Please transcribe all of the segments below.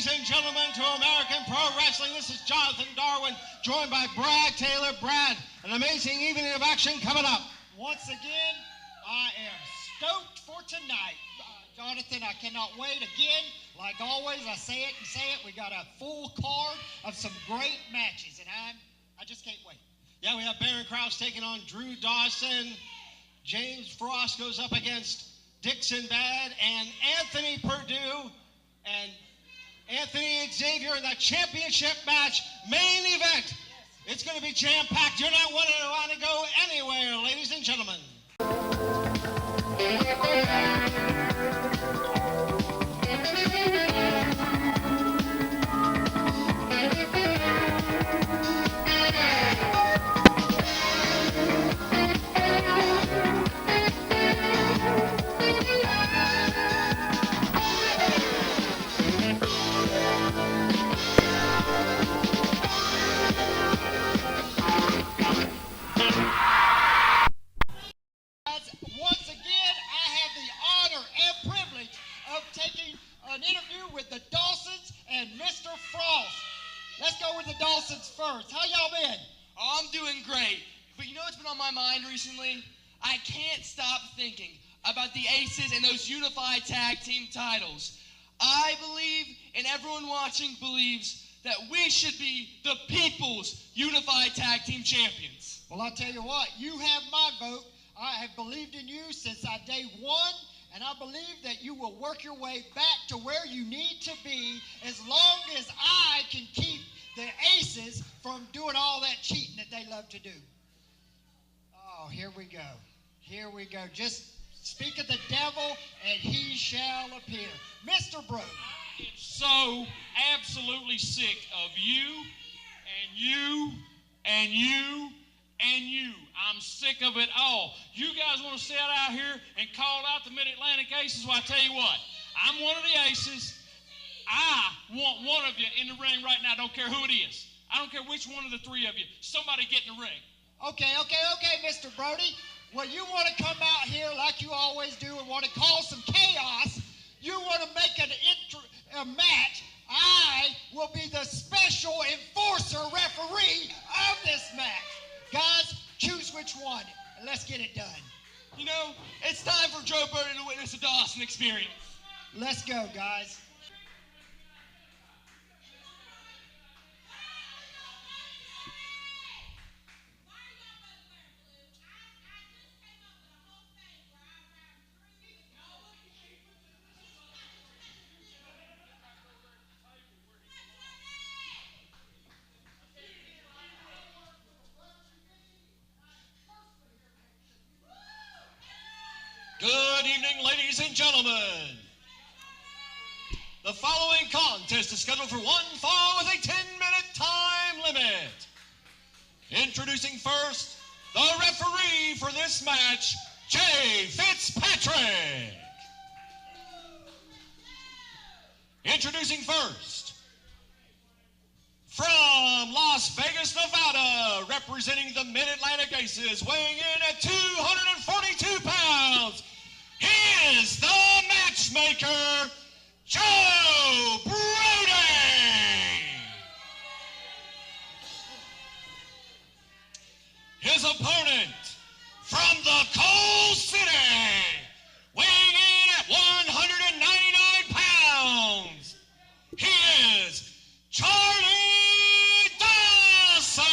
ladies and gentlemen, to American Pro Wrestling. This is Jonathan Darwin, joined by Brad Taylor. Brad, an amazing evening of action coming up. Once again, I am stoked for tonight. Jonathan, I cannot wait. Again, like always, I say it and say it. We got a full card of some great matches, and I just can't wait. Yeah, we have Baron Krause taking on Drew Dawson. James Frost goes up against Dixon Bad and Anthony Perdue. And Anthony Xavier in the championship match main event. Yes. It's going to be jam-packed. You're not want to go anywhere, ladies and gentlemen. First. How y'all been? Oh, I'm doing great. But you know what's been on my mind recently? I can't stop thinking about the Aces and those unified tag team titles. I believe, and everyone watching believes, that we should be the people's unified tag team champions. Well, I'll tell you what, you have my vote. I have believed in you since day one, and I believe that you will work your way back to where you need to be as long as I can keep the Aces from doing all that cheating that they love to do. Oh, here we go. Here we go. Just speak of the devil, and he shall appear. Mr. Brody. I am so absolutely sick of you and you and you and you. I'm sick of it all. You guys want to sit out here and call out the Mid-Atlantic Aces? Well, I tell you what, I'm one of the Aces. I want one of you in the ring right now. I don't care who it is. I don't care which one of the three of you. Somebody get in the ring. Okay, Mr. Brody. Well, you want to come out here like you always do and want to cause some chaos. You want to make a match. I will be the special enforcer referee of this match. Guys, choose which one, and let's get it done. You know, it's time for Joe Brody to witness a Dawson experience. Let's go, guys. Good evening, ladies and gentlemen. The following contest is scheduled for one fall with a 10-minute time limit. Introducing first, the referee for this match, Jay Fitzpatrick. Introducing first, from Las Vegas, Nevada, representing the Mid-Atlantic Aces, weighing in at 242 pounds, is the matchmaker, Joe Brody. His opponent, from the Coal City, weighing in at 199 pounds, he is Charlie Dawson.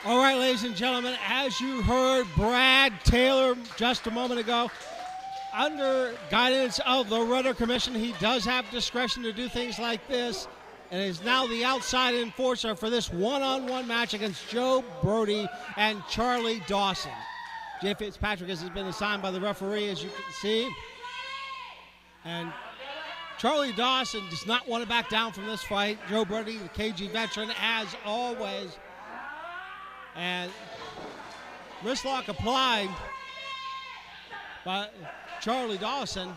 All right, ladies and gentlemen, as you heard Brad Taylor just a moment ago, under guidance of the Rudder Commission, he does have discretion to do things like this, and is now the outside enforcer for this one-on-one match against Joe Brody and Charlie Dawson. Jay Fitzpatrick has been assigned by the referee, as you can see. And Charlie Dawson does not want to back down from this fight. Joe Brody, the KG veteran, as always. And wrist lock applied by Charlie Dawson.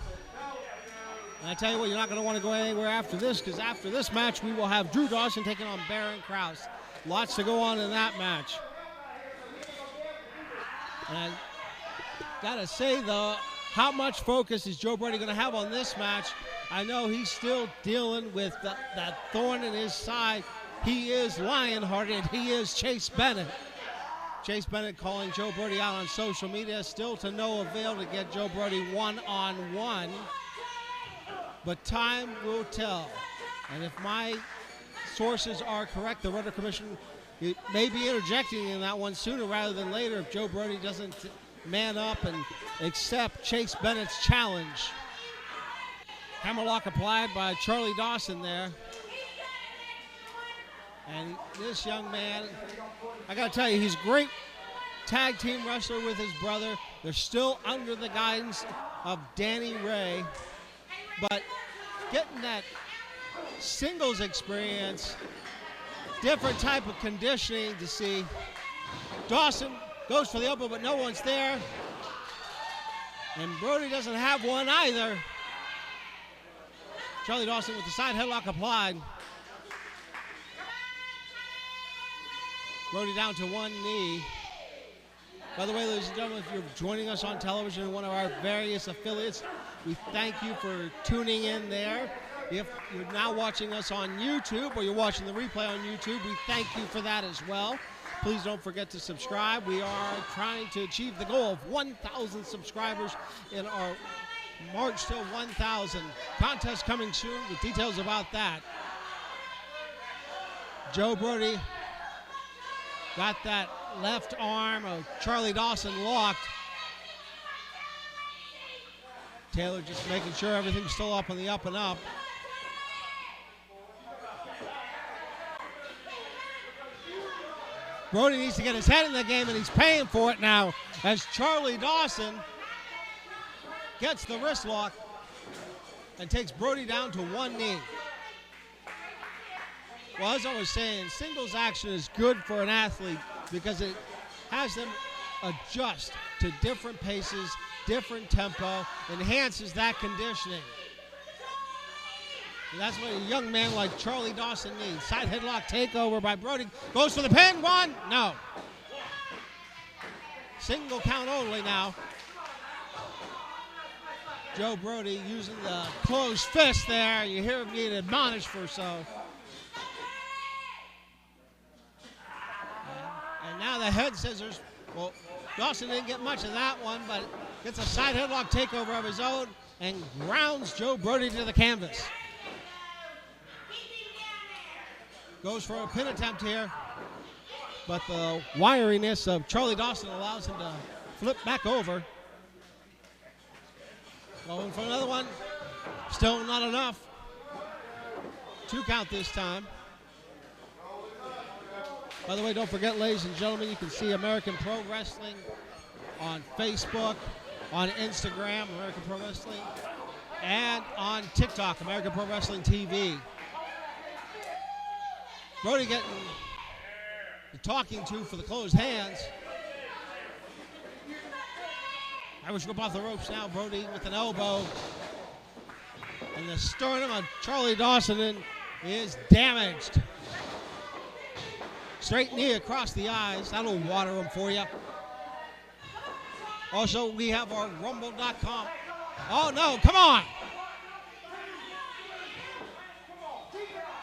And I tell you what, you're not going to want to go anywhere after this, because after this match, we will have Drew Dawson taking on Baron Krause. Lots to go on in that match. And I got to say, though, how much focus is Joe Brody going to have on this match? I know he's still dealing with that thorn in his side. He is lion-hearted. He is Chase Bennett. Chase Bennett calling Joe Brody out on social media, still to no avail to get Joe Brody one-on-one. But time will tell. And if my sources are correct, the Rudder Commission may be interjecting in that one sooner rather than later if Joe Brody doesn't man up and accept Chase Bennett's challenge. Hammerlock applied by Charlie Dawson there. And this young man, I got to tell you, he's a great tag team wrestler with his brother. They're still under the guidance of Danny Ray. But getting that singles experience, different type of conditioning to see. Dawson goes for the elbow, but no one's there. And Brody doesn't have one either. Charlie Dawson with the side headlock applied. Brody down to one knee. By the way, ladies and gentlemen, if you're joining us on television in one of our various affiliates, we thank you for tuning in there. If you're now watching us on YouTube or you're watching the replay on YouTube, we thank you for that as well. Please don't forget to subscribe. We are trying to achieve the goal of 1,000 subscribers in our March to 1,000 contest coming soon with details about that. Joe Brody got that left arm of Charlie Dawson locked. Taylor just making sure everything's still up on the up and up. Brody needs to get his head in the game, and he's paying for it now as Charlie Dawson gets the wrist lock and takes Brody down to one knee. Well, as I was saying, singles action is good for an athlete because it has them adjust to different paces, different tempo, enhances that conditioning. And that's what a young man like Charlie Dawson needs. Side headlock takeover by Brody. Goes for the pin. One. No. Single count only now. Joe Brody using the closed fist there. You hear him being admonished for so. And now the head scissors. Well, Dawson didn't get much of that one, but gets a side headlock takeover of his own and grounds Joe Brody to the canvas. Goes for a pin attempt here, but the wiriness of Charlie Dawson allows him to flip back over. Going for another one. Still not enough. 2 count this time. By the way, don't forget, ladies and gentlemen, you can see American Pro Wrestling on Facebook, on Instagram, American Pro Wrestling, and on TikTok, American Pro Wrestling TV. Brody getting the talking to for the closed hands. Irish whip off the ropes now. Brody with an elbow. And the sternum of Charlie Dawson is damaged. Straight knee across the eyes. That'll water them for you. Also, we have our Rumble.com. Oh, no, come on.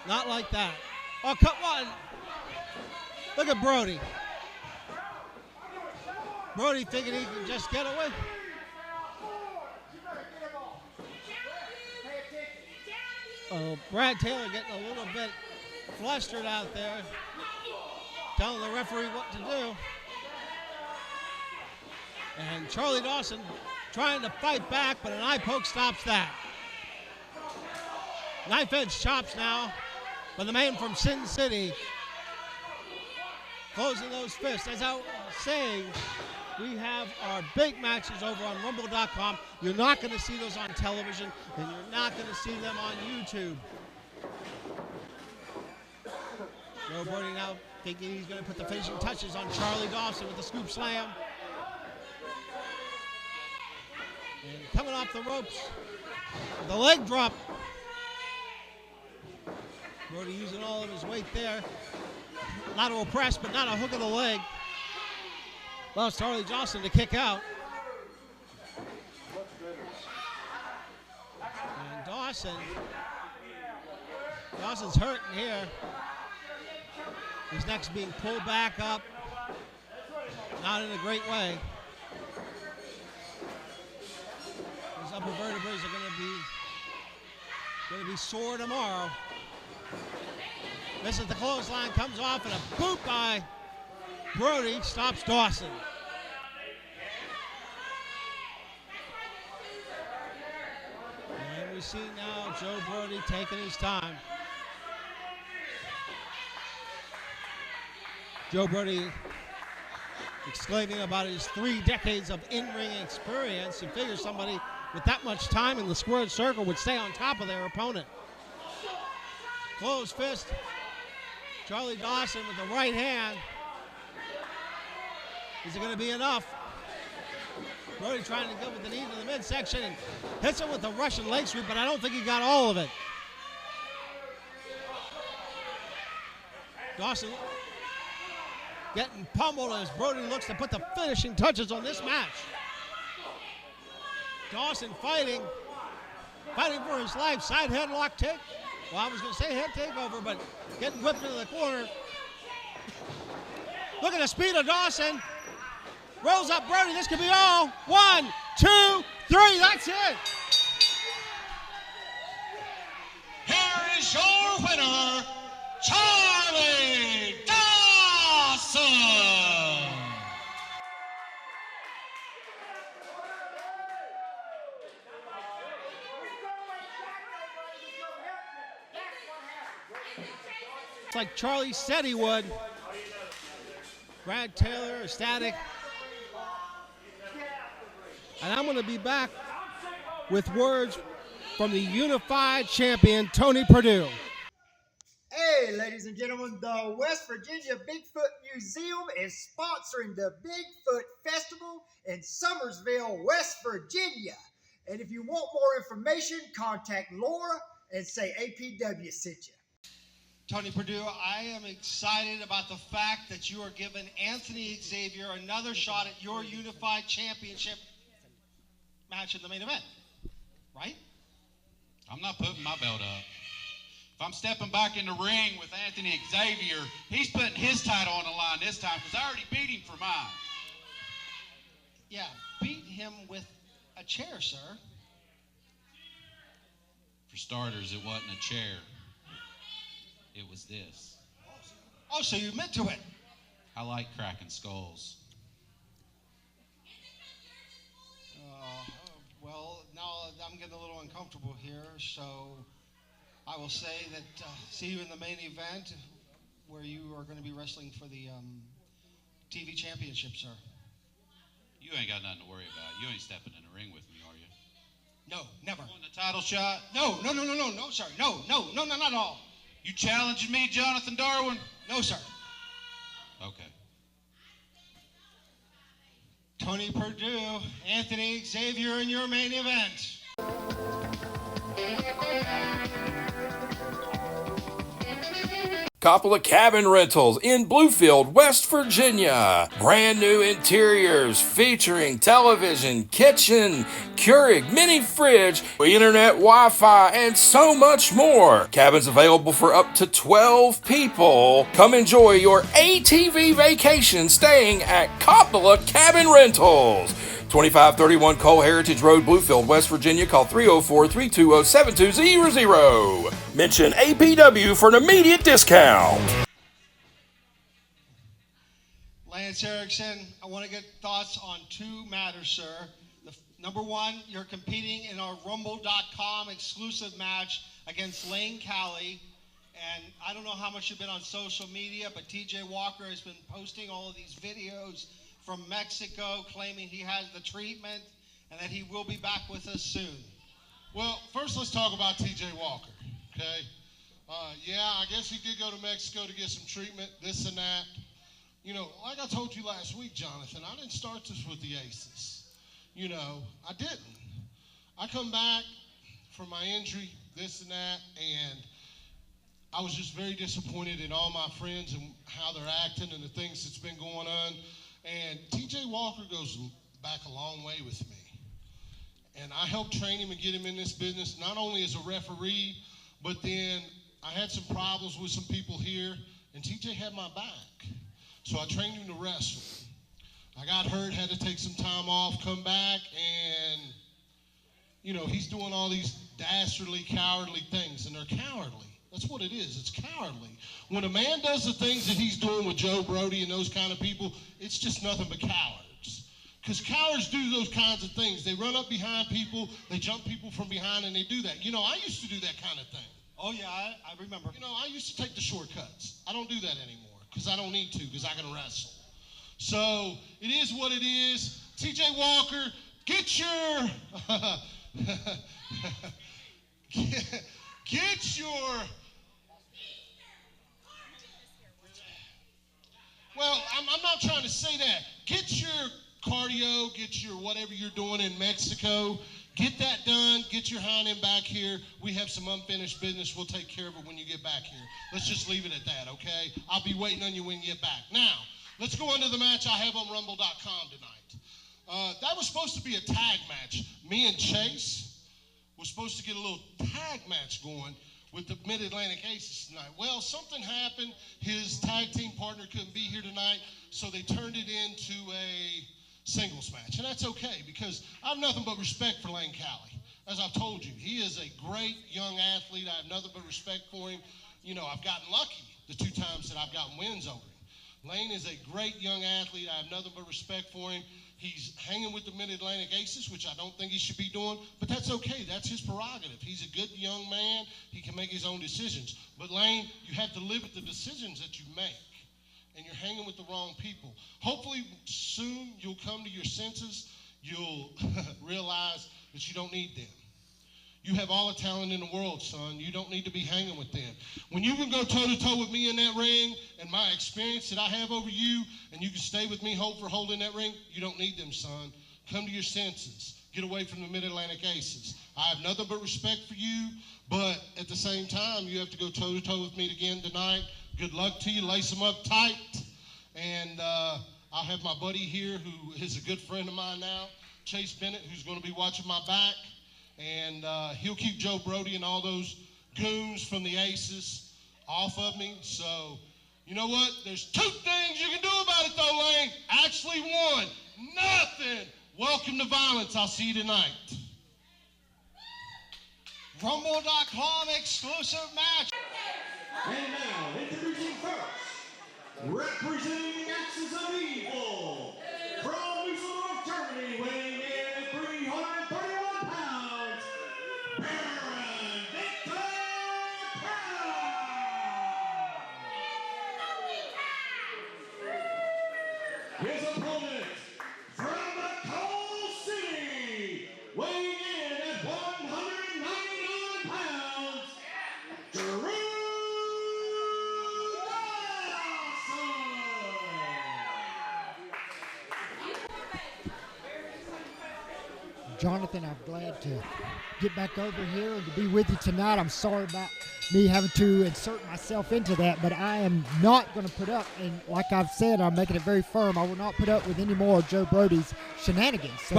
Not like that. Oh, come on. Look at Brody. Brody thinking he can just get away. Oh, Brad Taylor getting a little bit flustered out there, telling the referee what to do. And Charlie Dawson trying to fight back, but an eye poke stops that. Knife edge chops now by the man from Sin City. Closing those fists. As I was saying, we have our big matches over on Rumble.com. You're not going to see those on television, and you're not going to see them on YouTube. Joe Brody now thinking he's going to put the finishing touches on Charlie Dawson with the scoop slam. And coming off the ropes, the leg drop. Brody using all of his weight there. Lateral press, but not a hook of the leg. Allows Charlie Johnson to kick out. And Dawson's hurting here. His neck's being pulled back up. Not in a great way. His upper vertebrae are going to be sore tomorrow. Misses the clothesline, comes off, and a boot by Brody stops Dawson. And we see now Joe Brody taking his time. Joe Brody exclaiming about his 3 decades of in-ring experience, and figures somebody with that much time in the squared circle would stay on top of their opponent. Closed fist. Charlie Dawson with the right hand. Is it going to be enough? Brody trying to go with the knee to the midsection and hits him with the Russian leg sweep, but I don't think he got all of it. Dawson getting pummeled as Brody looks to put the finishing touches on this match. Dawson fighting for his life. Side headlock take. Well, I was going to say head takeover, but getting whipped into the corner. Look at the speed of Dawson. Rolls up Brody. This could be all. 1, 2, 3. That's it. Here is your winner, Charlie Dawson. It's like Charlie said he would. Brad Taylor, ecstatic. And I'm going to be back with words from the unified champion, Tony Perdue. Hey, ladies and gentlemen, the West Virginia Bigfoot Museum is sponsoring the Bigfoot Festival in Summersville, West Virginia. And if you want more information, contact Laura and say APW sent you. Tony Perdue, I am excited about the fact that you are giving Anthony Xavier another shot at your unified championship match in the main event, right? I'm not putting my belt up. If I'm stepping back in the ring with Anthony Xavier, he's putting his title on the line this time because I already beat him for mine. Yeah, beat him with a chair, sir. For starters, it wasn't a chair. It was this. Oh, so you meant to it. I like cracking skulls. Well, now I'm getting a little uncomfortable here, so I will say that see you in the main event where you are going to be wrestling for the TV championship, sir. You ain't got nothing to worry about. You ain't stepping in the ring with me, are you? No, never. On the title shot? No, sir. No, not at all. You challenging me, Jonathan Darwin? No, sir. Okay. Tony Perdue, Anthony Xavier in your main event. Coppola Cabin Rentals in Bluefield, West Virginia. Brand new interiors featuring television, kitchen, Keurig, mini fridge, internet, Wi-Fi, and so much more. Cabins available for up to 12 people. Come enjoy your ATV vacation staying at Coppola Cabin Rentals. 2531 Cole Heritage Road, Bluefield, West Virginia. Call 304-320-7200. Mention APW for an immediate discount. Lance Erickson, I want to get thoughts on 2 matters, sir. Number 1, you're competing in our Rumble.com exclusive match against Lane Cali. And I don't know how much you've been on social media, but TJ Walker has been posting all of these videos from Mexico claiming he has the treatment and that he will be back with us soon. Well, first let's talk about TJ Walker, okay? Yeah, I guess he did go to Mexico to get some treatment, this and that. You know, like I told you last week, Jonathan, I didn't start this with the Aces. You know, I didn't. I come back from my injury, this and that, and I was just very disappointed in all my friends and how they're acting and the things that's been going on. And TJ Walker goes back a long way with me. And I helped train him and get him in this business, not only as a referee, but then I had some problems with some people here, and TJ had my back. So I trained him to wrestle. I got hurt, had to take some time off, come back, and, you know, he's doing all these dastardly, cowardly things, and they're cowardly. That's what it is. It's cowardly. When a man does the things that he's doing with Joe Brody and those kind of people, it's just nothing but cowards. Because cowards do those kinds of things. They run up behind people, they jump people from behind, and they do that. You know, I used to do that kind of thing. Oh, yeah, I remember. You know, I used to take the shortcuts. I don't do that anymore because I don't need to because I can wrestle. So it is what it is. TJ Walker, get your get your. Well, I'm not trying to say that. Get your cardio, get your whatever you're doing in Mexico. Get that done. Get your hind end back here. We have some unfinished business. We'll take care of it when you get back here. Let's just leave it at that, okay? I'll be waiting on you when you get back. Now, let's go on to the match I have on Rumble.com tonight. That was supposed to be a tag match. Me and Chase was supposed to get a little tag match going with the Mid-Atlantic Aces tonight. Well, something happened. His tag team partner couldn't be here tonight, so they turned it into a singles match. And that's okay because I have nothing but respect for Lane Cowley. As I've told you, he is a great young athlete. I have nothing but respect for him. You know, I've gotten lucky the 2 times that I've gotten wins over him. Lane is a great young athlete. I have nothing but respect for him. He's hanging with the Mid-Atlantic Aces, which I don't think he should be doing, but that's okay. That's his prerogative. He's a good young man. He can make his own decisions. But Lane, you have to live with the decisions that you make, and you're hanging with the wrong people. Hopefully soon you'll come to your senses. You'll realize that you don't need them. You have all the talent in the world, son. You don't need to be hanging with them. When you can go toe-to-toe with me in that ring and my experience that I have over you, and you can stay with me for holding that ring, you don't need them, son. Come to your senses. Get away from the Mid-Atlantic Aces. I have nothing but respect for you, but at the same time, you have to go toe-to-toe with me again tonight. Good luck to you. Lace them up tight. And I'll have my buddy here who is a good friend of mine now, Chase Bennett, who's going to be watching my back. And he'll keep Joe Brody and all those goons from the Aces off of me. So, you know what? There's 2 things you can do about it, though, Lane. Actually, 1. Nothing. Welcome to violence. I'll see you tonight. Rumble.com exclusive match. And now, introducing first, representing the Axis of Evil, from Düsseldorf, Germany, weighing in at 331 pounds, Baron Victor Crown. His opponent, from the Coal City, weighing in at 199 pounds, Drew Jonathan, I'm glad to get back over here and to be with you tonight. I'm sorry about me having to insert myself into that, but I am not going to put up, and like I've said, I'm making it very firm, I will not put up with any more of Joe Brody's shenanigans. So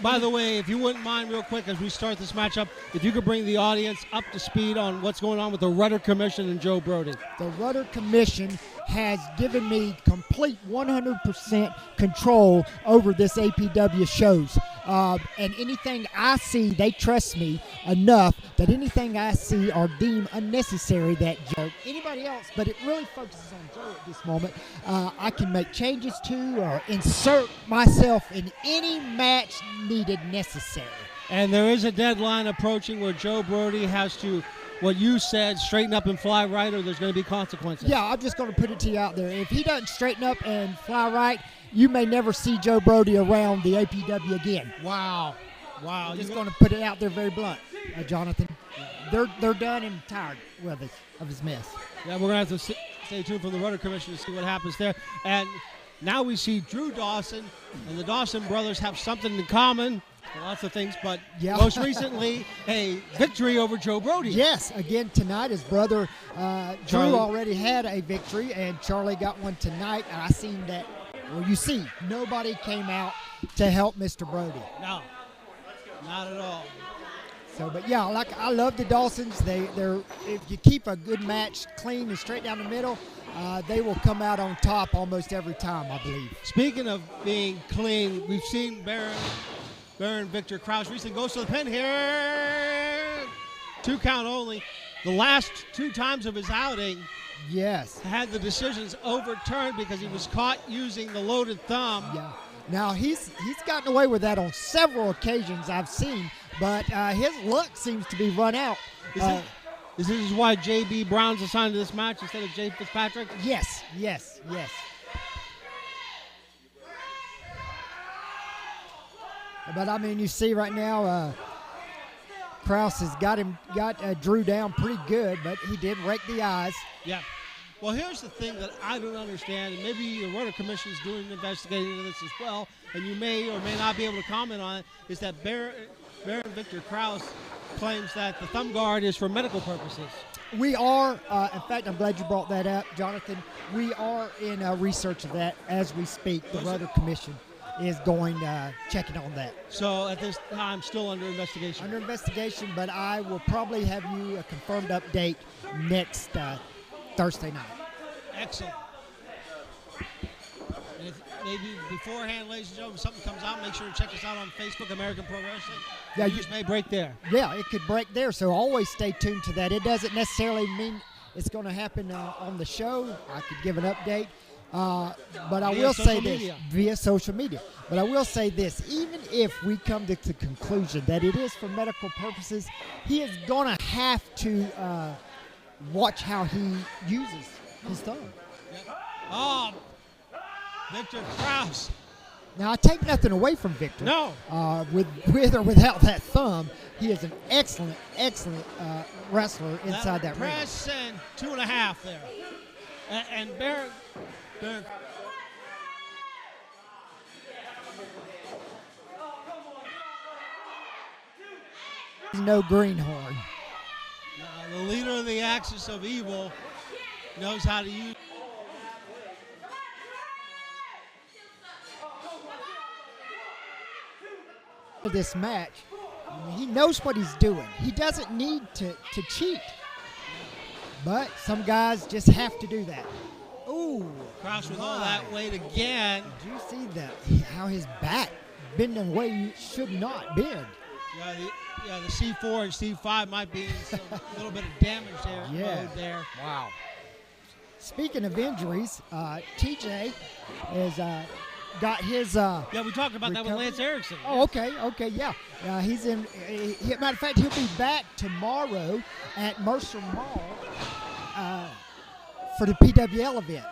by the way, if you wouldn't mind real quick as we start this matchup, if you could bring the audience up to speed on what's going on with the Rudder Commission and Joe Brody. The Rudder Commission has given me complete 100% control over this APW shows. And anything I see, they trust me enough that anything I see are deemed unnecessary that Joe, anybody else, but it really focuses on Joe at this moment. I can make changes to or insert myself in any match needed necessary. And there is a deadline approaching where Joe Brody has to, what you said, straighten up and fly right, or there's going to be consequences. Yeah, I'm just going to put it to you out there. If he doesn't straighten up and fly right, you may never see Joe Brody around the APW again. Wow. I'm just going to put it out there very blunt, Jonathan. They're done and tired of his mess. Yeah, we're going to have to stay tuned for the Rudder Commission to see what happens there. And now we see Drew Dawson, and the Dawson brothers have something in common. Lots of things, but Yeah. most recently, a victory over Joe Brody. Yes, again tonight, his brother Charlie. Drew already had a victory, and Charlie got one tonight. And I seen that. Well, you see, nobody came out to help Mr. Brody. No, not at all. So, but yeah, like I love the Dawsons. They're if you keep a good match clean and straight down the middle, they will come out on top almost every time, I believe. Speaking of being clean, we've seen Baron Victor Krause recently goes to the pin here. 2 count only. The last 2 times of his outing Yes. had the decisions overturned because he was caught using the loaded thumb. Yeah. Now he's gotten away with that on several occasions I've seen, but his luck seems to be run out. Is this why J.B. Brown's assigned to this match instead of Jay Fitzpatrick? Yes. But I mean, you see right now, Krause has got Drew down pretty good, but he did rake the eyes. Yeah. Well, here's the thing that I don't understand, and maybe the Rudder Commission is doing an investigation into this as well, and you may or may not be able to comment on it, is that Baron Victor Krause claims that the thumb guard is for medical purposes. We are, in fact, I'm glad you brought that up, Jonathan. We are in research of that as we speak. The Rudder Commission is going checking on that. So at this time, still under investigation. Under investigation, but I will probably have you a confirmed update next Thursday night. Excellent. And if maybe beforehand, ladies and gentlemen, if something comes out, make sure to check us out on Facebook, American Pro Wrestling. Yeah, News may break there. Yeah, it could break there, so always stay tuned to that. It doesn't necessarily mean it's going to happen on the show. I could give an update. But I will say this via social media. But I will say this: even if we come to the conclusion that it is for medical purposes, he is going to have to watch how he uses his thumb. Yep. Oh, Victor Krause. Now I take nothing away from Victor. No. With or without that thumb, he is an excellent wrestler inside that ring. Press and 2.5 there, and Baron. No greenhorn. The leader of the Axis of Evil knows how to use. This match, I mean, he knows what he's doing. He doesn't need to cheat. But some guys just have to do that. Ooh, Krause with all that weight again. Did you see that? How his back bending way you should not bend. Yeah, the C4 and C5 might be a little bit of damage there. Yeah. There. Wow. Speaking of injuries, TJ has got his. Yeah, we talked about that with Lance Erickson. Oh, okay, yeah. He's in. Matter of fact, he'll be back tomorrow at Mercer Mall for the PWL event.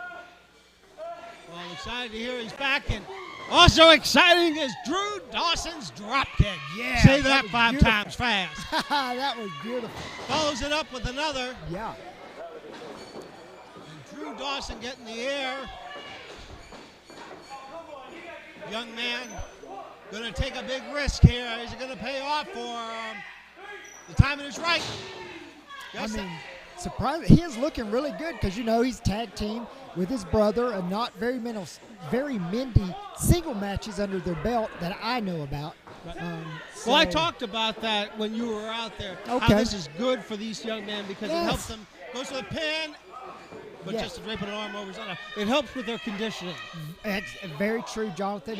Well, I'm excited to hear he's back, and also exciting is Drew Dawson's dropkick. Yeah, say that was 5 beautiful. times fast. That was beautiful. Follows it up with another. Yeah. And Drew Dawson getting the air. Young man going to take a big risk here. Is it going to pay off for him? The timing is right. Yes, I mean, surprising. He is looking really good because, he's tag team with his brother and not very many single matches under their belt that I know about. Well, I talked about that when you were out there. Okay. How this is good for these young men because it helps them go to the pin, but just to drape an arm over his other. It helps with their conditioning. That's very true, Jonathan.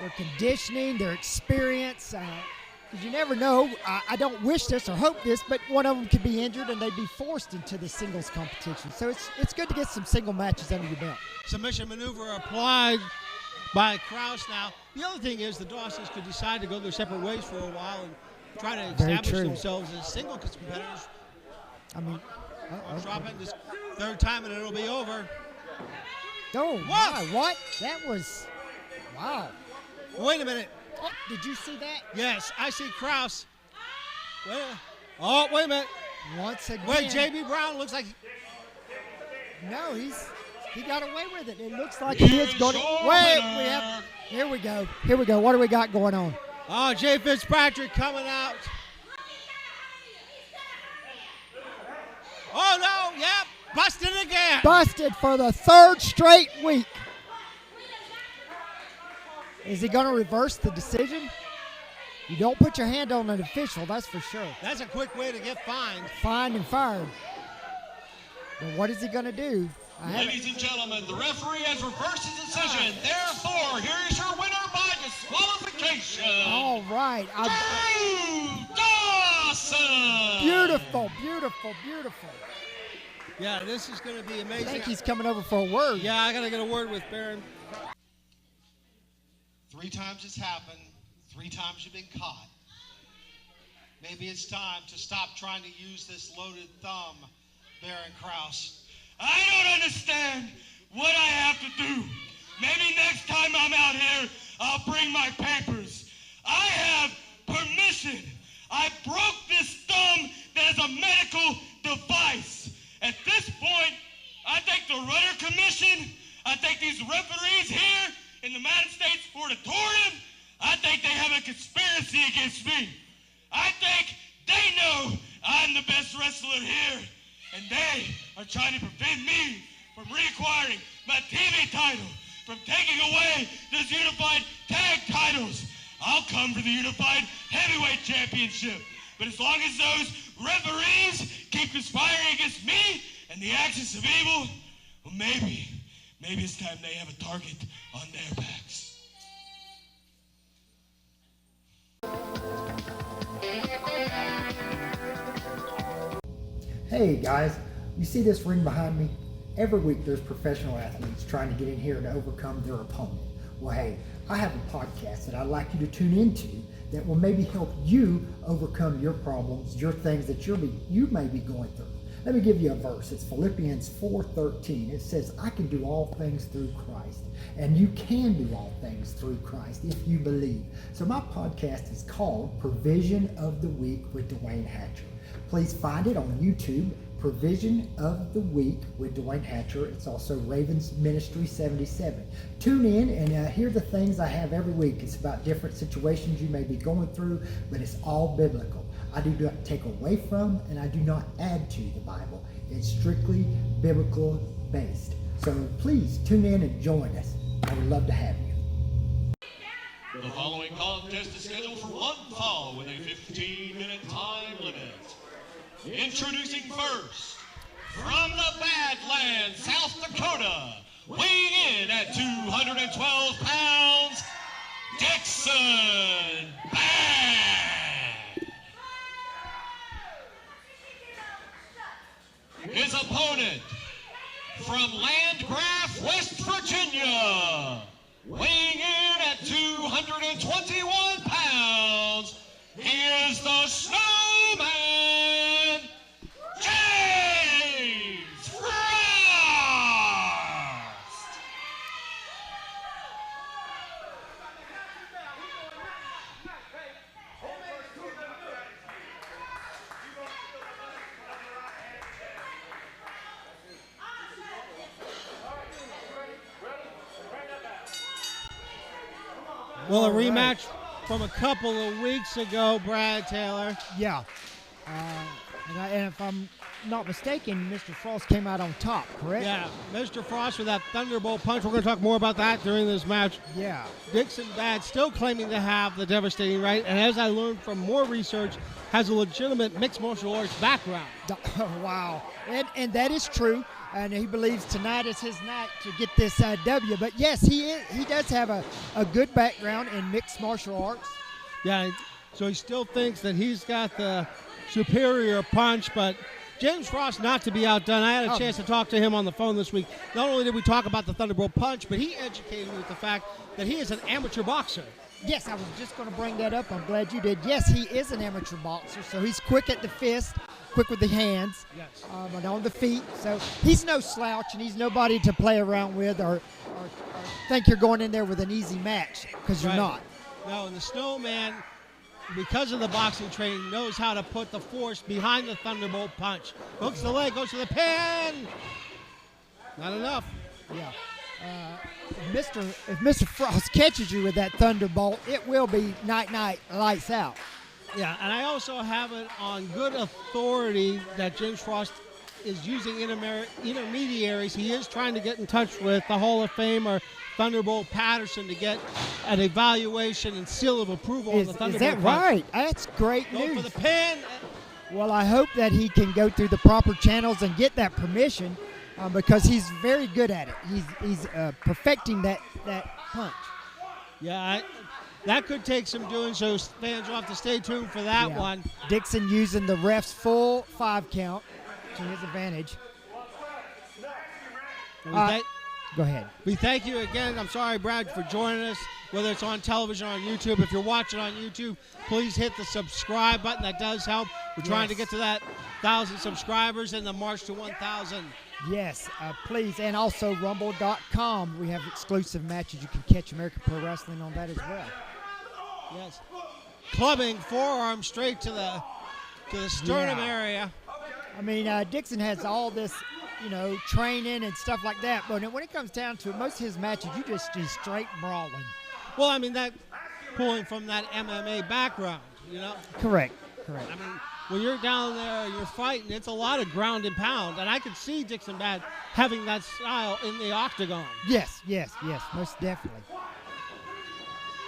Their conditioning, their experience. Because you never know. I don't wish this or hope this, but one of them could be injured and they'd be forced into the singles competition. So it's good to get some single matches under your belt. Submission maneuver applied by Krause now. The other thing is the Dawsons could decide to go their separate ways for a while and try to establish themselves as single competitors. I mean, drop it this third time and it'll be over. Oh, my, what? That was, wow. Wait a minute. Oh, did you see that? Yes, I see Krause. Wait a minute. Once again. Wait, J.B. Brown looks like. No, he got away with it. It looks like he is going to. Wait, here we go. What do we got going on? Oh, Jay Fitzpatrick coming out. Oh, no, yep, busted again. Busted for the third straight week. Is he going to reverse the decision? You don't put your hand on an official, that's for sure. That's a quick way to get fined. Fined and fired. But what is he going to do? Ladies and gentlemen, the referee has reversed his decision. Therefore, here is your winner by disqualification. All right. Drew Dawson. Beautiful, beautiful, beautiful. Yeah, this is going to be amazing. I think he's coming over for a word. Yeah, I got to get a word with Baron. 3 times it's happened. 3 times you've been caught. Maybe it's time to stop trying to use this loaded thumb, Baron Krause. I don't understand what I have to do. Maybe next time I'm out here, I'll bring my papers. I have permission. I broke this thumb that is a medical device. At this point, I think the Rudder Commission, I think these referees here in the Mountain State Sportatorium, I think they have a conspiracy against me. I think they know I'm the best wrestler here, and they are trying to prevent me from reacquiring my TV title, from taking away those unified tag titles. I'll come for the unified heavyweight championship. But as long as those referees keep conspiring against me and the axis of evil, well, maybe it's time they have a target on their backs. Hey guys, you see this ring behind me? Every week there's professional athletes trying to get in here to overcome their opponent. Well, hey, I have a podcast that I'd like you to tune into that will maybe help you overcome your problems, your things that you may be going through. Let me give you a verse. It's Philippians 4:13. It says, I can do all things through Christ. And you can do all things through Christ if you believe. So my podcast is called Provision of the Week with Dwayne Hatcher. Please find it on YouTube, Provision of the Week with Dwayne Hatcher. It's also Ravens Ministry 77. Tune in and hear the things I have every week. It's about different situations you may be going through, but it's all biblical. I do not take away from and I do not add to the Bible. It's strictly biblical based. So please tune in and join us. I would love to have you. The following contest is scheduled for one fall with a 15-minute time limit. Introducing first, from the Badlands, South Dakota, weighing in at 212 pounds, Dixon Bad. His opponent, from Landgraf, West Virginia, weighing in at 221 pounds, he is the Snowman, James Frost. Well, a rematch from a couple of weeks ago, Brad Taylor. Yeah. And if I'm not mistaken, Mr. Frost came out on top, correct? Yeah, Mr. Frost with that Thunderbolt punch. We're going to talk more about that during this match. Yeah. Dixon Bad still claiming to have the devastating right, and as I learned from more research, has a legitimate mixed martial arts background. Wow. And that is true. And he believes tonight is his night to get this W. But yes, he does have a good background in mixed martial arts. Yeah, so he still thinks that he's got the superior punch, but James Frost not to be outdone. I had a chance to talk to him on the phone this week. Not only did we talk about the Thunderbolt punch, but he educated me with the fact that he is an amateur boxer. Yes, I was just going to bring that up. I'm glad you did. Yes, he is an amateur boxer, so he's quick at the fist, quick with the hands, and on the feet. So he's no slouch, and he's nobody to play around with or think you're going in there with an easy match, because you're not. No, and the Snowman, because of the boxing training, knows how to put the force behind the Thunderbolt punch. Hooks the leg, goes to the pin. Not enough. Yeah. if Mr. Frost catches you with that thunderbolt, it will be night-night, lights out. Yeah, and I also have it on good authority that James Frost is using intermediaries. He is trying to get in touch with the Hall of Famer Thunderbolt Patterson to get an evaluation and seal of approval on the Thunderbolt. Is that right? That's great Go news. for the pin. Well, I hope that he can go through the proper channels and get that permission because he's very good at it. He's perfecting that punch. Yeah, that could take some doing, so fans will have to stay tuned for that one. Dixon using the ref's full 5 count to his advantage. Go ahead. We thank you again. I'm sorry, Brad, for joining us, whether it's on television or on YouTube. If you're watching on YouTube, please hit the subscribe button. That does help. We're trying to get to that 1,000 subscribers in the march to 1,000. Yes, please. And also Rumble.com. We have exclusive matches. You can catch American Pro Wrestling on that as well. Yes. Clubbing forearm straight to the sternum area. I mean, Dixon has all this, training and stuff like that. But when it comes down to it, most of his matches, you just do straight brawling. Well, I mean, that pulling from that MMA background, Correct. I mean, when you're down there, you're fighting, it's a lot of ground and pound. And I could see Dixon Bad having that style in the octagon. Yes, most definitely.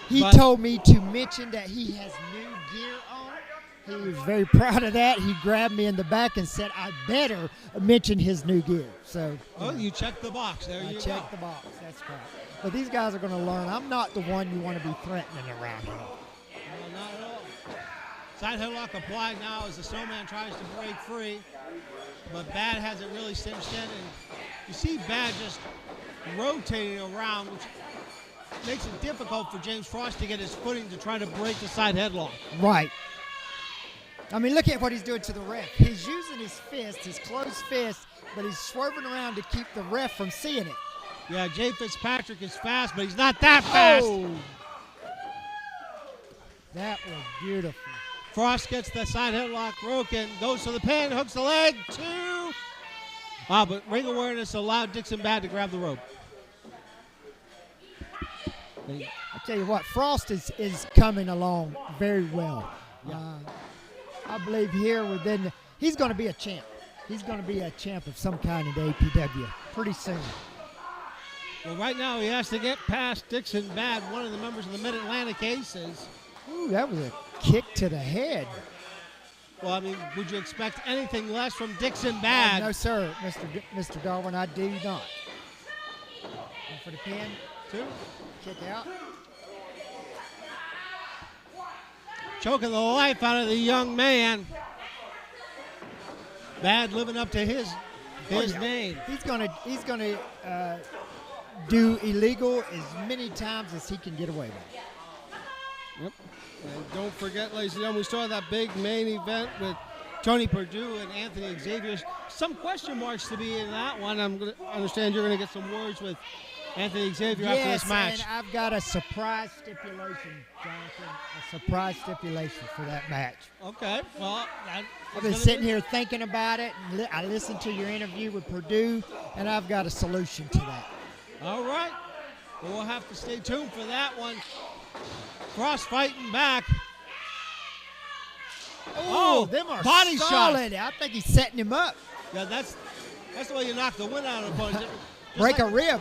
He told me to mention that he has new gear on. He was very proud of that. He grabbed me in the back and said, I better mention his new gear. So, you checked the box. I checked the box. That's right. But these guys are going to learn. I'm not the one you want to be threatening around here. No, not at all. Side headlock applied now as the Snowman tries to break free. But Bad has it really cinched in. And you see Bad just rotating around, which makes it difficult for James Frost to get his footing to try to break the side headlock. Right. I mean, look at what he's doing to the ref. He's using his fist, his closed fist, but he's swerving around to keep the ref from seeing it. Yeah, Jay Fitzpatrick is fast, but he's not that fast. Oh. That was beautiful. Frost gets the side headlock broken, goes to the pin, hooks the leg, 2. But ring awareness allowed Dixon Bad to grab the rope. I tell you what, Frost is coming along very well. I believe here he's going to be a champ. He's going to be a champ of some kind in the APW pretty soon. Well, right now he has to get past Dixon Bad, one of the members of the Mid-Atlantic Aces. Ooh, that was a kick to the head. Well, I mean, would you expect anything less from Dixon Bad? No, sir, Mr. Darwin, I do not. And for the pin, 2. Kick out. Choking the life out of the young man. Bad living up to his name. He's gonna do illegal as many times as he can get away with. Yep. And don't forget, ladies and gentlemen, we saw that big main event with Tony Perdue and Anthony Xavier. Some question marks to be in that one. I'm going to understand you're going to get some words with Anthony Xavier after this match. Yes, and I've got a surprise stipulation, Jonathan. A surprise stipulation for that match. Okay. Well, I've been sitting here thinking about it. And I listened to your interview with Perdue, and I've got a solution to that. All right. Well, we'll have to stay tuned for that one. Frost fighting back. Oh, them are body solid. shots. I think he's setting him up. Yeah, that's the way you knock the wind out of an opponent. Break a rib.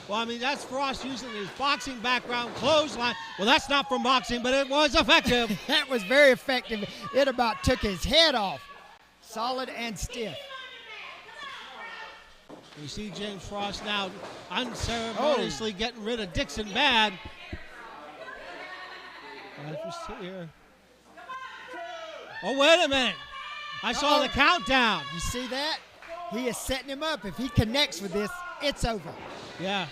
Well, I mean, that's Frost using his boxing background, clothesline. Well, that's not from boxing, but it was effective. That was very effective. It about took his head off. Solid and stiff. You see James Frost now unceremoniously getting rid of Dixon Bad. Here. Oh, wait a minute. I saw the countdown. You see that? He is setting him up. If he connects with this, it's over. Yeah.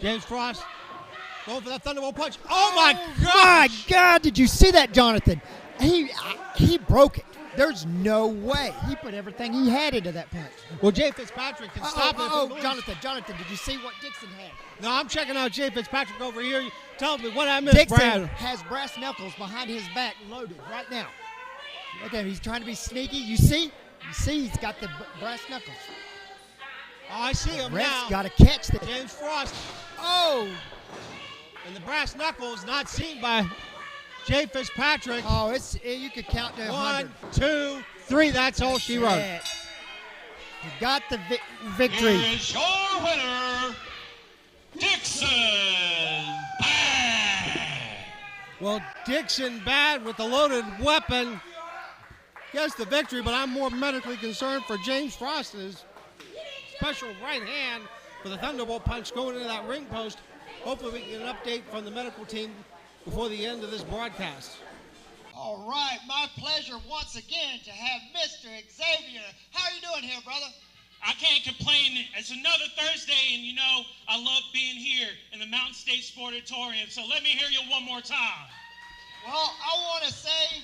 James Frost going for that Thunderbolt punch. Oh, my God. My God, did you see that, Jonathan? He broke it. There's no way. He put everything he had into that punch. Well, Jay Fitzpatrick can stop it. Jonathan, did you see what Dixon had? No, I'm checking out Jay Fitzpatrick over here. Tell me what I missed, Dixon Brad. has brass knuckles behind his back loaded right now. Look at him. He's trying to be sneaky. You see? He's got the brass knuckles. Oh, I see him Ref's now. got to catch this. James Frost. Oh! And the brass knuckles not seen by Jay Fitzpatrick. Oh, you could count to 100. 1, 2, 3. That's all she wrote. He got the victory. Here is your winner, Dixon Bad. Well, Dixon Bad with the loaded weapon gets the victory, but I'm more medically concerned for James Frost and his special right hand for the Thunderbolt punch going into that ring post. Hopefully we can get an update from the medical team before the end of this broadcast. All right, my pleasure once again to have Mr. Xavier. How are you doing here, brother? I can't complain. It's another Thursday, and you know, I love being here in the Mountain State Sportatorium, so let me hear you one more time. Well, I want to say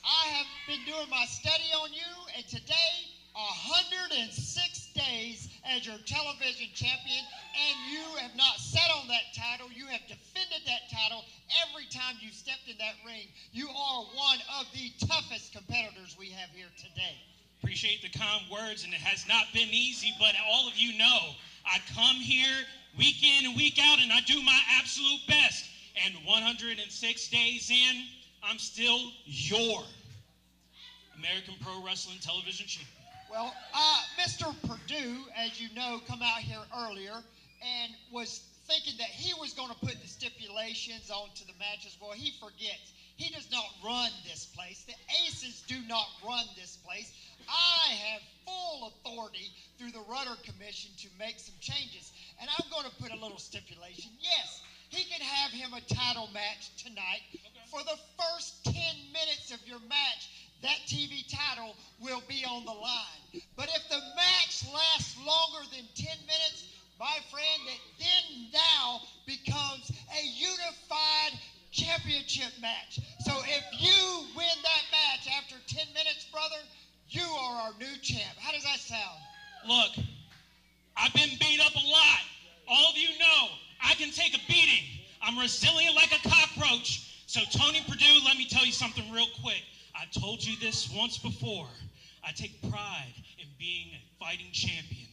I have been doing my study on you, and today, 106 days as your television champion, and you have not sat on that title. You have defended that title every time you stepped in that ring. You are one of the toughest competitors we have here today. Appreciate the kind words, and it has not been easy, but all of you know I come here week in and week out, and I do my absolute best. And 106 days in, I'm still your American Pro Wrestling Television Champion. Well, Mr. Perdue, as you know, come out here earlier and was thinking that he was going to put the stipulations onto the matches. Well, he forgets. He does not run this place. The Aces do not run this place. I have full authority through the Rudder Commission to make some changes. And I'm going to put a little stipulation. Yes, he can have him a title match tonight. For the first 10 minutes of your match, that TV title will be on the line. But if the match lasts longer than 10 minutes, my friend, it then now becomes a unified championship match. So if you win that match after 10 minutes, brother, you are our new champ. How does that sound? Look, I've been beat up a lot. All of you know I can take a beating. I'm resilient like a cockroach. So Tony Perdue, let me tell you something real quick. I told you this once before. I take pride in being a fighting champion.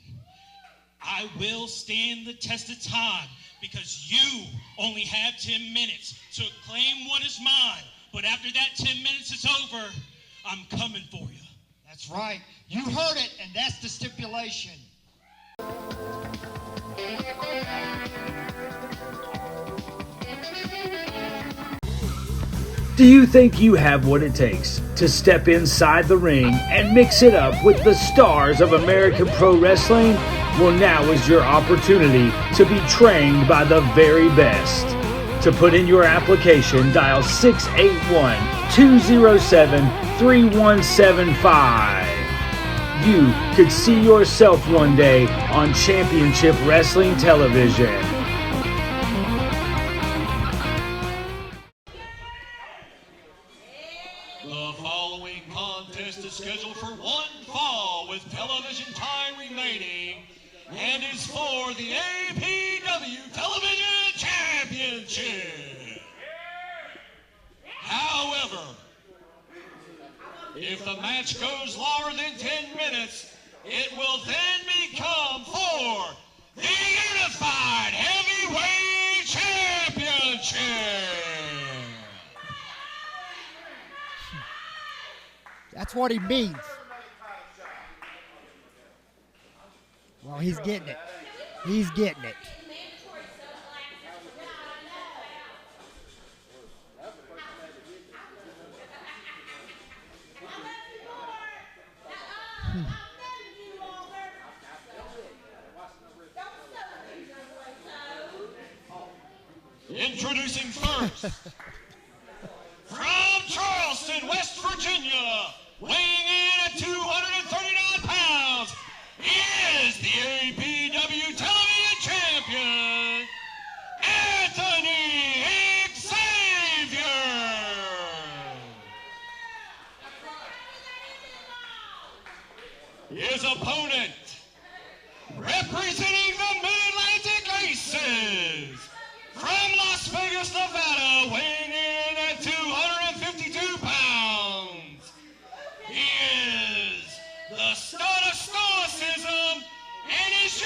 I will stand the test of time because you only have 10 minutes to claim what is mine. But after that 10 minutes is over, I'm coming for you. That's right. You heard it, and that's the stipulation. Do you think you have what it takes to step inside the ring and mix it up with the stars of American Pro Wrestling? Well, now is your opportunity to be trained by the very best. To put in your application, dial 681-207-3175. You could see yourself one day on Championship Wrestling Television. The following contest is scheduled for one fall with television time remaining and is for the APW Television Championship. However, if the match goes longer than 10 minutes, it will then become for the Unified Heavyweight Championship. That's what he means. Well, he's getting it. He's getting it. Introducing first, from Charleston, West Virginia, weighing in at 239 pounds, is the APW Television Champion, Anthony Xavier. His opponent, representing the Mid-Atlantic Aces, from Las Vegas, Nevada, weighing in at 252 pounds, he is the stud of stoicism and is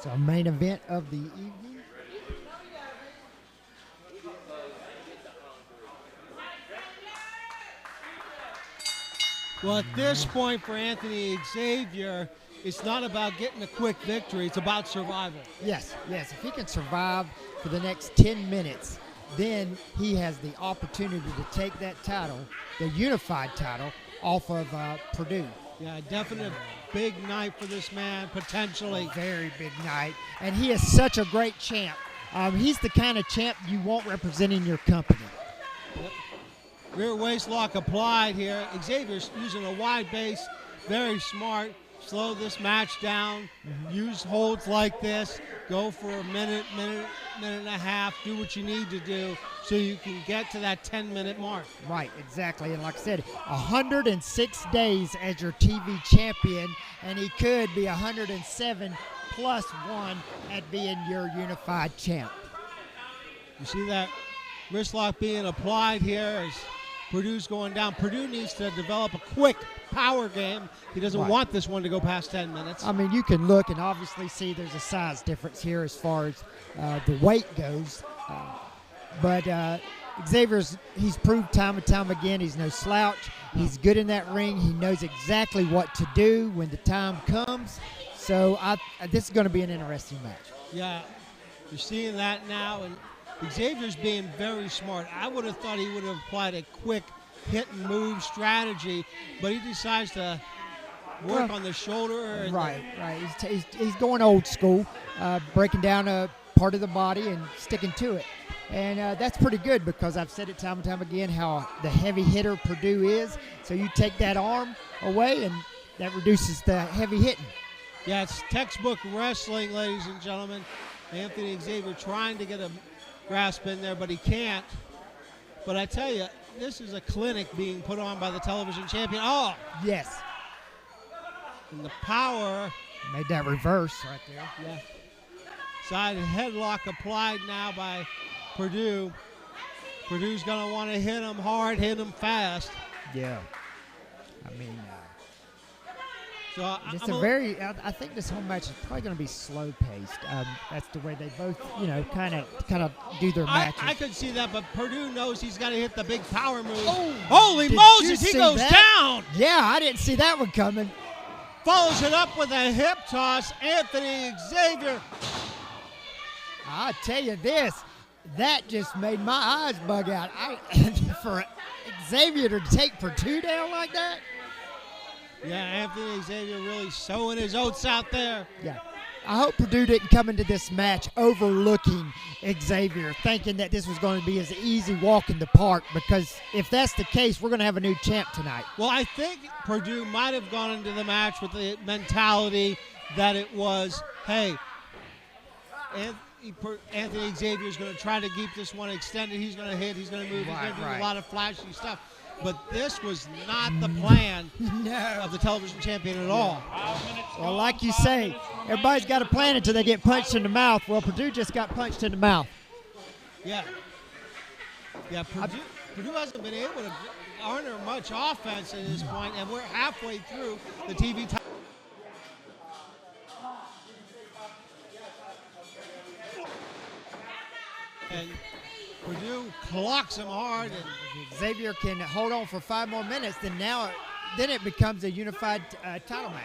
So main event of the evening. Well, at this point for Anthony Xavier, it's not about getting a quick victory. It's about survival. Yes. If he can survive for the next 10 minutes, then he has the opportunity to take that title, the unified title, off of Purdue. Yeah, definite big night for this man, potentially. Very big night. And he is such a great champ. He's the kind of champ you want representing your company. Yep. Rear waist lock applied here. Xavier's using a wide base, very smart. Slow this match down. Use holds like this. Go for a minute and a half. Do what you need to do so you can get to that 10-minute mark. Right, exactly. And like I said, 106 days as your TV champion, and he could be 107 plus 1 at being your unified champ. You see that wrist lock being applied here as Purdue's going down. Purdue needs to develop a quick power game. He doesn't want this one to go past 10 minutes. I mean, you can look and obviously see there's a size difference here as far as the weight goes. But Xavier's, he's proved time and time again he's no slouch. He's good in that ring. He knows exactly what to do when the time comes. So this is going to be an interesting match. Yeah, you're seeing that now. And Xavier's being very smart. I would have thought he would have applied a quick hit and move strategy, but he decides to work on the shoulder. Right. He's going old school, breaking down a part of the body and sticking to it. And that's pretty good because I've said it time and time again how the heavy hitter Purdue is. So you take that arm away and that reduces the heavy hitting. Yeah, it's textbook wrestling, ladies and gentlemen. Anthony Xavier trying to get a grasp in there, but he can't. But I tell you, this is a clinic being put on by the television champion. Oh! Yes. And the power. Made that reverse right there. Yeah. Side headlock applied now by Purdue. Purdue's going to want to hit him hard, hit him fast. Yeah. I mean, so I think this whole match is probably going to be slow paced. That's the way they both, kind of do their matches. I could see that, but Purdue knows he's got to hit the big power move. Oh, holy Moses, he goes down. Yeah, I didn't see that one coming. Follows it up with a hip toss. Anthony Xavier. I tell you this, that just made my eyes bug out. For Xavier to take Purdue down like that. Yeah, Anthony Xavier really sowing his oats out there. Yeah. I hope Purdue didn't come into this match overlooking Xavier, thinking that this was going to be his easy walk in the park, because if that's the case, we're going to have a new champ tonight. Well, I think Purdue might have gone into the match with the mentality that it was, hey, Anthony Xavier is going to try to keep this one extended. He's going to hit. He's going to move. He's going to do a lot of flashy stuff. But this was not the plan of the television champion at all. Well, like you say, everybody's got a plan until they get punched in the mouth. Well, Purdue just got punched in the mouth. Yeah. Yeah, Purdue hasn't been able to garner much offense at this point, and we're halfway through the TV time. And Purdue clocks him hard, and if Xavier can hold on for 5 more minutes, then it becomes a unified title match.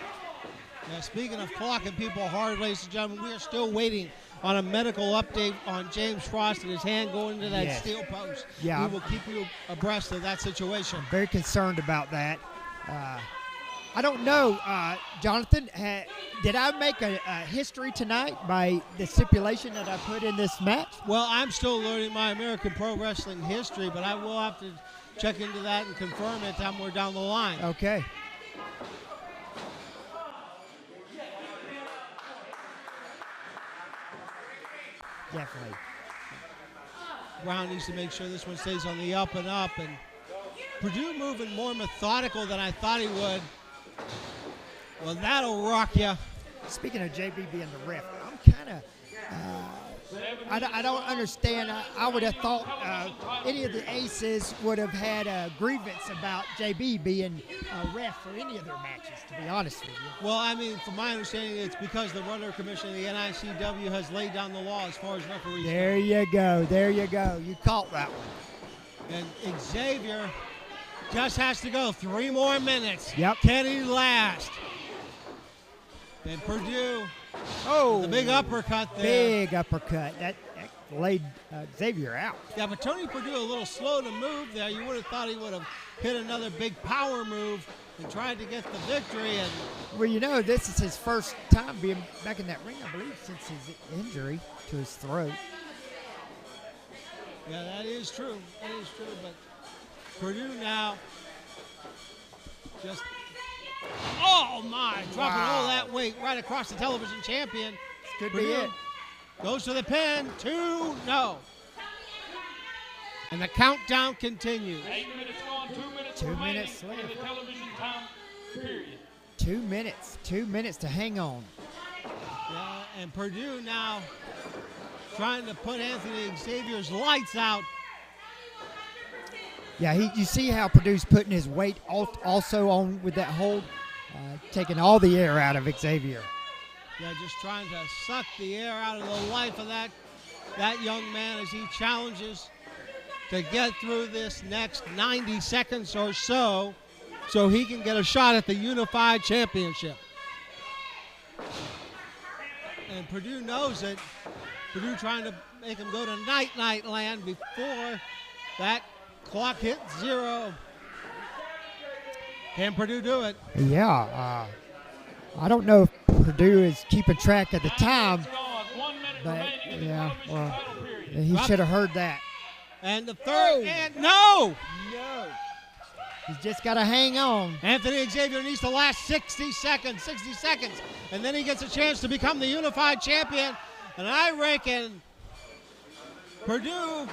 Now, speaking of clocking people hard, ladies and gentlemen, we are still waiting on a medical update on James Frost and his hand going into that steel post. Yeah, we will keep you abreast of that situation. I'm very concerned about that. I don't know, Jonathan, did I make a history tonight by the stipulation that I put in this match? Well, I'm still learning my American Pro Wrestling history, but I will have to check into that and confirm it somewhere down the line. Okay. Definitely. Brown needs to make sure this one stays on the up and up, and Purdue moving more methodical than I thought he would. Well, that'll rock you. Speaking of JB being the ref, I'm kind of I don't understand. I would have thought any of the aces would have had a grievance about JB being a ref for any of their matches, to be honest with you. Well, I mean, from my understanding, it's because the Rudder Commission, the NICW, has laid down the law as far as referees. There you go. There you go. You caught that one. And Xavier just has to go 3 more minutes. Yep. Can he last? And Purdue, the big uppercut there. Big uppercut. That laid Xavier out. Yeah, but Tony Purdue a little slow to move there. You would have thought he would have hit another big power move and tried to get the victory. And well, you know, this is his first time being back in that ring, I believe, since his injury to his throat. Yeah, that is true. That is true. But Purdue now just, oh my, dropping all that weight right across the television champion. This could Purdue be it. Goes to the pin, 2-0. And the countdown continues. 8 minutes gone, 2 minutes 2 remaining minutes left. in the television time period. 2 minutes. 2 minutes to hang on. Yeah, and Purdue now trying to put Anthony Xavier's lights out. Yeah, you see how Purdue's putting his weight also on with that hold, taking all the air out of Xavier. Yeah, just trying to suck the air out of the life of that young man as he challenges to get through this next 90 seconds or so he can get a shot at the Unified Championship. And Purdue knows it. Purdue trying to make him go to night-night land before that clock hits 0. Can Purdue do it? Yeah. I don't know if Purdue is keeping track of the time, but yeah, well, he should have heard that. And the third, and no! He's just got to hang on. Anthony Xavier needs to last 60 seconds, and then he gets a chance to become the Unified Champion. And I reckon Purdue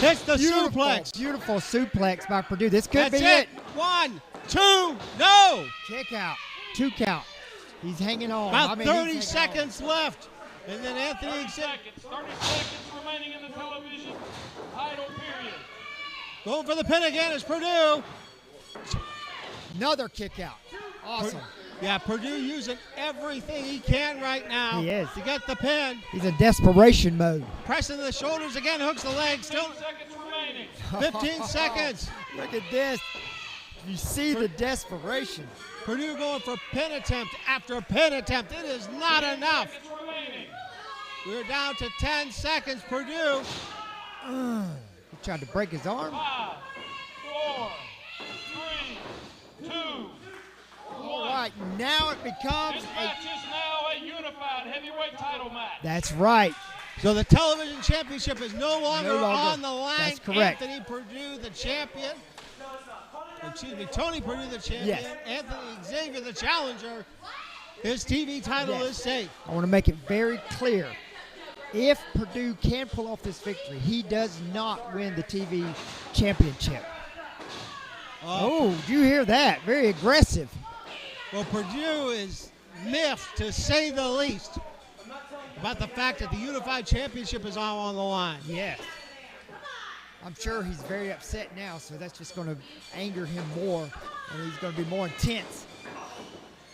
hits the suplex. Beautiful suplex by Purdue. This could That's be it. 1, 2, no! Kick out. 2 count. He's hanging on. About 30 seconds left. And then Anthony Xavier. 30 seconds remaining in the television title period. Going for the pin again is Purdue. Another kick out. Awesome. Yeah, Purdue using everything he can right now to get the pin. He's in desperation mode. Pressing the shoulders again, hooks the legs. Still 15 seconds remaining. 15 seconds. Look at this. You see the desperation. Purdue going for pin attempt after pin attempt. It is not enough. We're down to 10 seconds. Purdue. He tried to break his arm. 5, 4, 3, 2, 1. All right, now it becomes This match is now a unified heavyweight title match. That's right. So the television championship is no longer on the line. That's correct. Anthony Purdue, the champion. Excuse me, Tony Purdue, the champion. Yes. Anthony Xavier, the challenger. His TV title is safe. I want to make it very clear. If Purdue can pull off this victory, he does not win the TV championship. Oh, did you hear that? Very aggressive. Well, Purdue is miffed, to say the least, about the fact that the Unified Championship is all on the line. Yes. I'm sure he's very upset now, so that's just going to anger him more, and he's going to be more intense.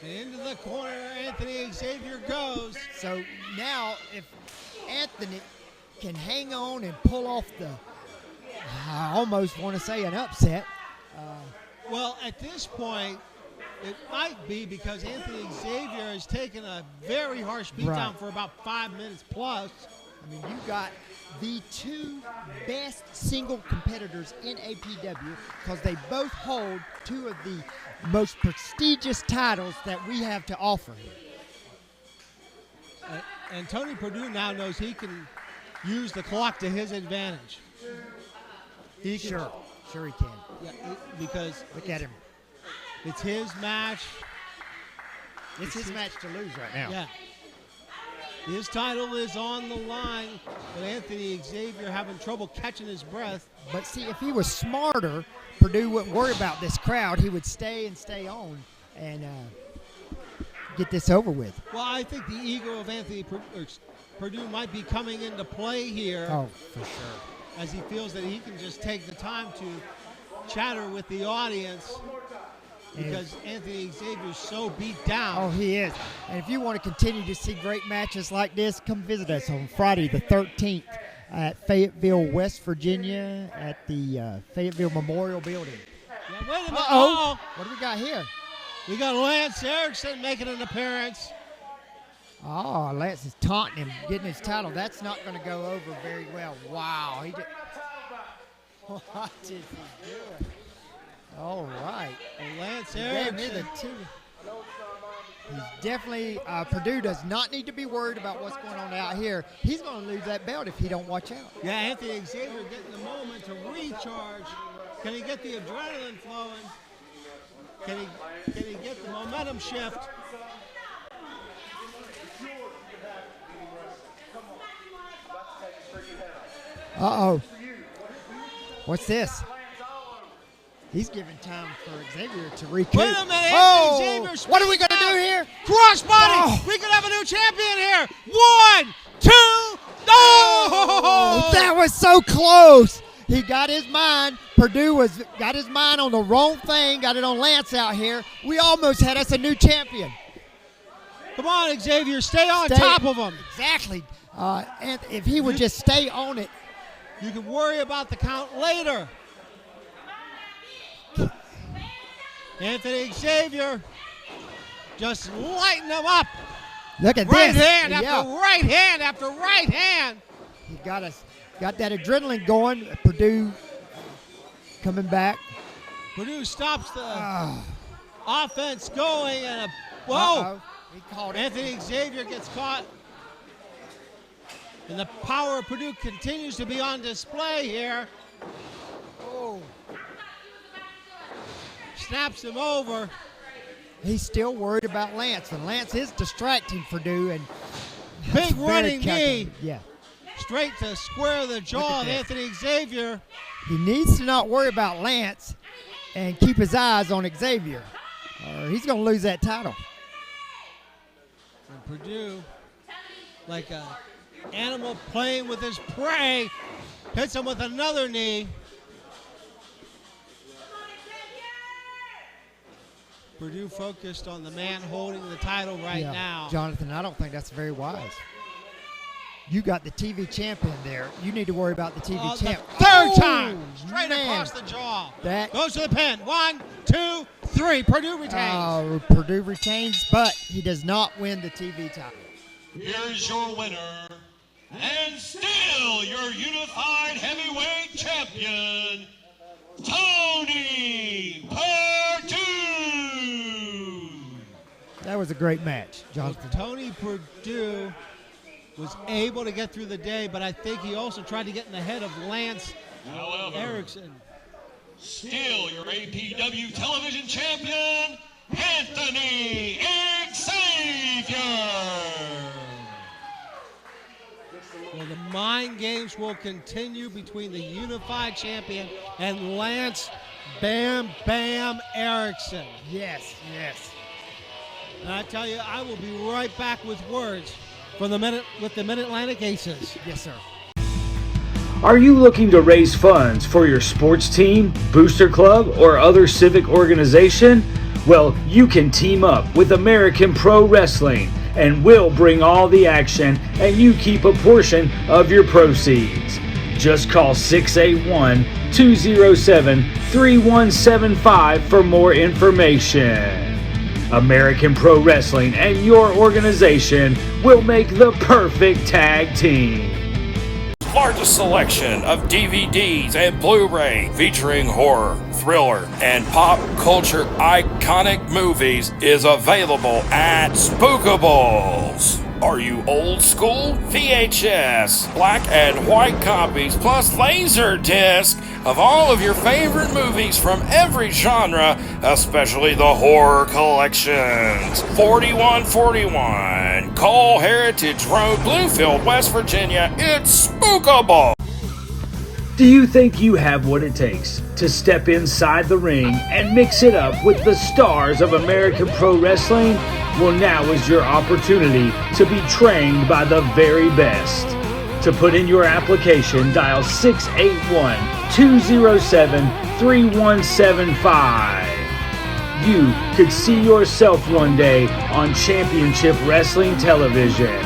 And into the corner, Anthony Xavier goes. So now, if Anthony can hang on and pull off I almost want to say an upset. Well, at this point, it might be because Anthony Xavier has taken a very harsh beatdown for about 5 minutes plus. I mean, you got the 2 best single competitors in APW because they both hold 2 of the most prestigious titles that we have to offer. And Tony Purdue now knows he can use the clock to his advantage. Sure he can. Yeah, because look at him. It's his match. It's his match to lose right now. Yeah. His title is on the line, but Anthony Xavier having trouble catching his breath. But see, if he was smarter, Purdue wouldn't worry about this crowd. He would stay on. And get this over with. Well, I think the ego of Anthony Purdue might be coming into play here. Oh, for sure. As he feels that he can just take the time to chatter with the audience because Anthony Xavier's so beat down. Oh, he is. And if you want to continue to see great matches like this, come visit us on Friday the 13th at Fayetteville, West Virginia at the Fayetteville Memorial Building. Yeah, wait a minute. Uh-oh. What do we got here? We got Lance Erickson making an appearance. Oh, Lance is taunting him, getting his title. That's not going to go over very well. Wow. What is he doing? All right. And Lance Erickson. He's definitely, Purdue does not need to be worried about what's going on out here. He's going to lose that belt if he don't watch out. Yeah, Anthony Xavier getting the moment to recharge. Can he get the adrenaline flowing? Can he get the momentum shift? Uh-oh. What's this? He's giving time for Xavier to recoup. Wait a minute, oh, Xavier, what are we going to do here? Crossbody! Oh. We could have a new champion here. 1, 2, oh! That was so close. He got his mind. Purdue got his mind on the wrong thing. Got it on Lance out here. We almost had us a new champion. Come on, Xavier, stay on top of him. Exactly. And if he would just stay on it. You can worry about the count later. Anthony Xavier just lighting them up. Look at right this. Hand after right hand after right hand. He got that adrenaline going. Purdue coming back. Purdue stops the offense going and whoa! He caught it. Anthony Xavier gets caught. And the power of Purdue continues to be on display here. Oh. Snaps him over. He's still worried about Lance, and Lance is distracting Purdue. And big running knee. Yeah. Straight to square the jaw of Anthony Xavier. He needs to not worry about Lance and keep his eyes on Xavier, or he's going to lose that title. And Purdue, like an animal playing with his prey, hits him with another knee. Purdue focused on the man holding the title right now. Jonathan, I don't think that's very wise. You got the TV champion there. You need to worry about the TV champ. Third time, straight across the jaw. That goes to the pin. 1, 2, 3. Purdue retains. Purdue retains, but he does not win the TV title. Here's your winner, and still your unified heavyweight champion, Tony Purdue. That was a great match, Jonathan. Well, Tony Purdue was able to get through the day, but I think he also tried to get in the head of Lance Erickson. Still your APW television champion, Anthony Xavier. Well, the mind games will continue between the unified champion and Lance Bam Bam Erickson. Yes, yes. And I tell you, I will be right back with words from the Mid-Atlantic Aces. Yes, sir. Are you looking to raise funds for your sports team, booster club, or other civic organization? Well, you can team up with American Pro Wrestling, and we'll bring all the action, and you keep a portion of your proceeds. Just call 681-207-3175 for more information. American Pro Wrestling and your organization will make the perfect tag team. Largest selection of DVDs and Blu-ray featuring horror, thriller, and pop culture iconic movies is available at Spookables. Are you old school? VHS, black and white copies, plus laser disc of all of your favorite movies from every genre, especially the horror collections. 4141 Cole Heritage Road, Bluefield, West Virginia. It's Spookable. Do you think you have what it takes to step inside the ring and mix it up with the stars of American Pro Wrestling? Well, now is your opportunity to be trained by the very best. To put in your application, dial 681-207-3175. You could see yourself one day on Championship Wrestling Television.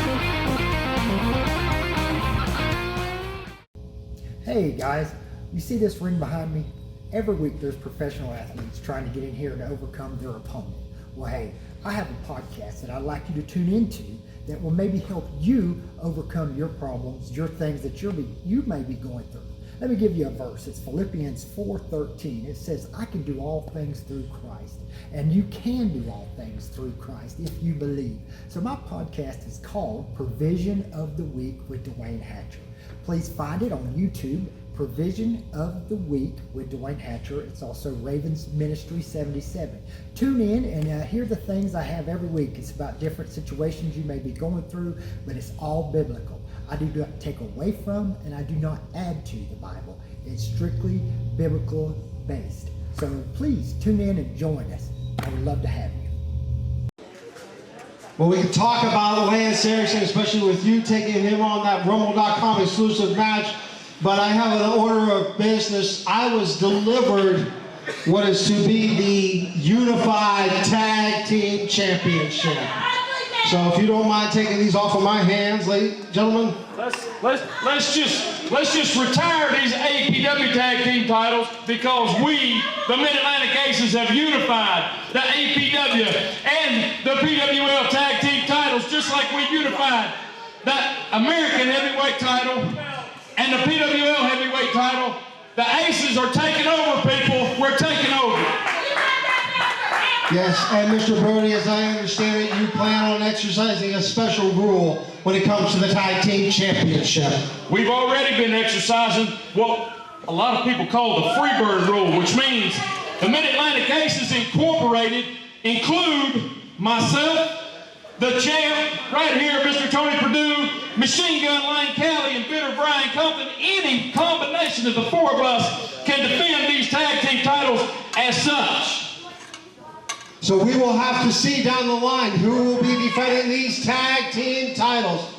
Hey guys, you see this ring behind me? Every week there's professional athletes trying to get in here to overcome their opponent. Well, hey, I have a podcast that I'd like you to tune into that will maybe help you overcome your problems, your things that you may be going through. Let me give you a verse. It's Philippians 4:13. It says, I can do all things through Christ. And you can do all things through Christ if you believe. So my podcast is called Provision of the Week with Dwayne Hatcher. Please find it on YouTube, Provision of the Week with Dwayne Hatcher. It's also Ravens Ministry 77. Tune in and hear the things I have every week. It's about different situations you may be going through, but it's all biblical. I do not take away from and I do not add to the Bible. It's strictly biblical based. So please tune in and join us. I would love to have you. Well, we can talk about Lance Erickson, especially with you taking him on that Rumble.com exclusive match. But I have an order of business. I was delivered what is to be the Unified Tag Team Championship. So if you don't mind taking these off of my hands, ladies and gentlemen. Let's just retire these APW tag team titles because we, the Mid-Atlantic Aces, have unified the APW and the PWL tag team titles, just like we unified the American heavyweight title and the PWL heavyweight title. The Aces are taking over, people. We're taking over. Yes, and Mr. Brody, as I understand it, you plan on exercising a special rule when it comes to the Tag Team Championship. We've already been exercising what a lot of people call the Freebird rule, which means the Mid-Atlantic Aces Incorporated include myself, the champ, right here, Mr. Tony Perdue, Machine Gun Lane Cali, and Bitter Brian Compton. Any combination of the four of us can defend these tag team titles as such. So we will have to see down the line who will be defending these tag team titles.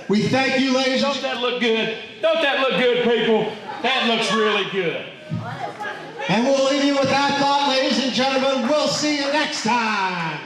We thank you, ladies. Don't that look good? Don't that look good, people? That looks really good. And we'll leave you with that thought, ladies and gentlemen. We'll see you next time.